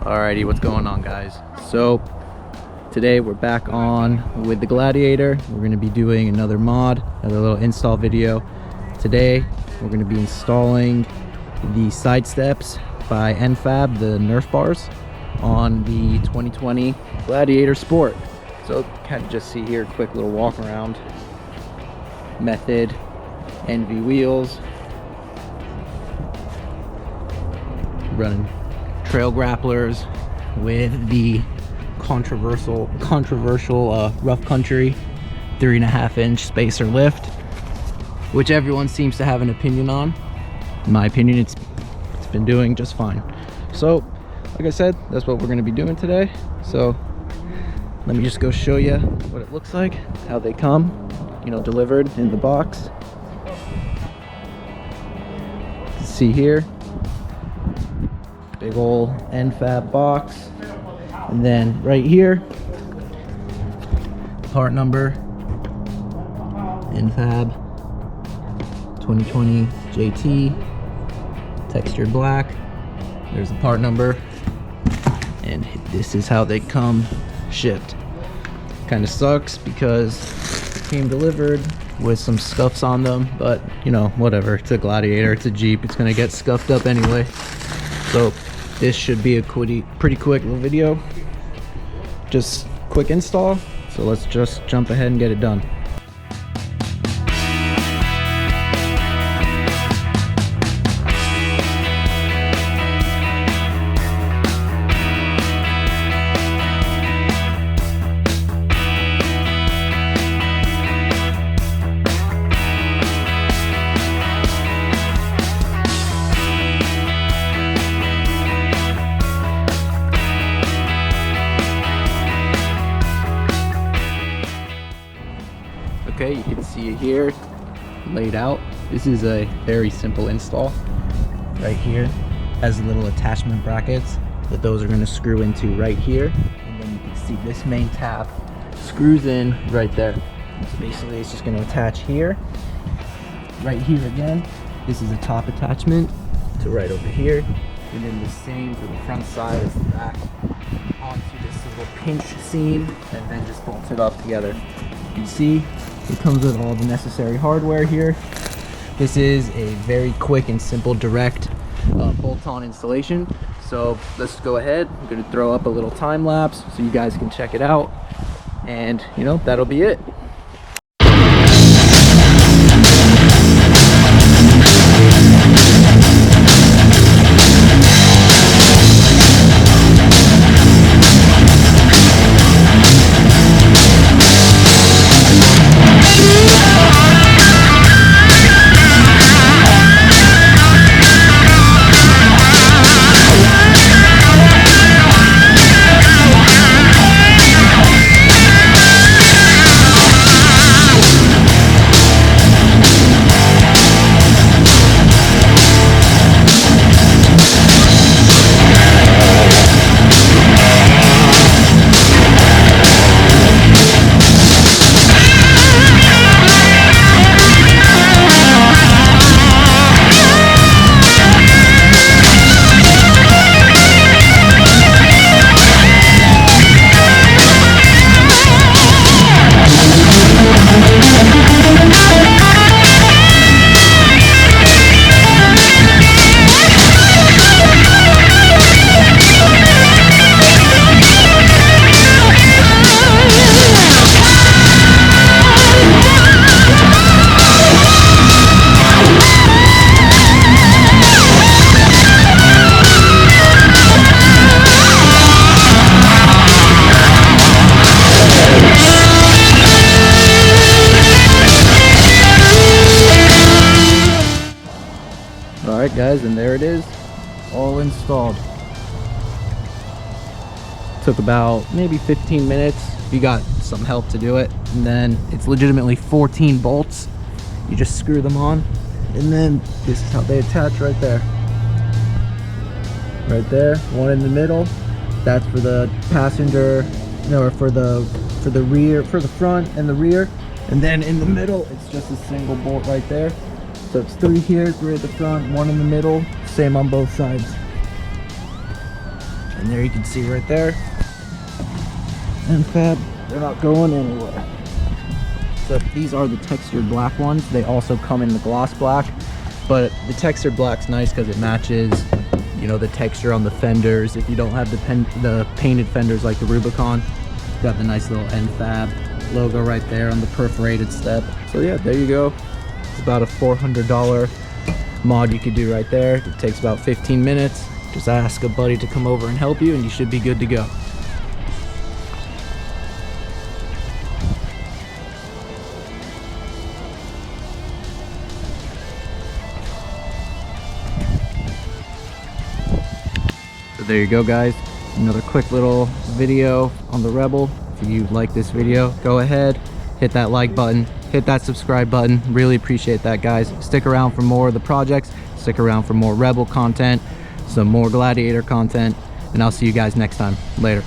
Alrighty, what's going on, guys? So today we're back on with the Gladiator. We're going to be doing another mod, another little install video. Today we're going to be installing the side steps by NFAB, the Nerf bars, on the 2020 Gladiator Sport. So kind of just see here, quick little walk around method, NV wheels, running trail grapplers with the controversial rough country 3.5-inch spacer lift, which everyone seems to have an opinion on. In my opinion, it's been doing just fine. So like I said, that's what we're going to be doing today. So let me just go show you what it looks like, how they come, you know, delivered in the box. You can see here, big old NFAB box, and then right here, part number, NFAB 2020 JT, textured black. There's the part number, and this is how they come shipped. Kind of sucks because it came delivered with some scuffs on them, but you know, whatever. It's a Gladiator, it's a Jeep, it's gonna get scuffed up anyway. So this should be a pretty quick little video, just quick install. So let's just jump ahead and get it done. Okay, you can see it here laid out. This is a very simple install. Right here has little attachment brackets that those are going to screw into right here, and then you can see this main tab screws in right there. So basically it's just going to attach here. Right here again, this is a top attachment to right over here, and then the same for the front side as the back onto this little pinch seam, and then just bolt it up together. You can see it comes with all the necessary hardware here. This is a very quick and simple direct bolt-on installation. So let's go ahead. I'm going to throw up a little time lapse so you guys can check it out, and you know, that'll be it. Alright guys, and there it is, all installed. Took about maybe 15 minutes. You got some help to do it, and then it's legitimately 14 bolts. You just screw them on, and then this is how they attach right there. Right there, one in the middle. That's for the passenger, or for the rear, for the front and the rear. And then in the middle, it's just a single bolt right there. So it's 3 here, 3 at the front, 1 in the middle, same on both sides. And there you can see right there, NFAB, they're not going anywhere. So these are the textured black ones. They also come in the gloss black, but the textured black's nice because it matches, you know, the texture on the fenders. If you don't have the painted fenders like the Rubicon, got the nice little NFAB logo right there on the perforated step. So yeah, there you go. It's about a $400 mod you could do right there. It takes about 15 minutes. Just ask a buddy to come over and help you, and you should be good to go. So there you go, guys. Another quick little video on the Rebel. If you like this video, go ahead, hit that like button, hit that subscribe button. Really appreciate that, guys. Stick around for more of the projects. Stick around for more Rebel content, some more Gladiator content, and I'll see you guys next time. Later.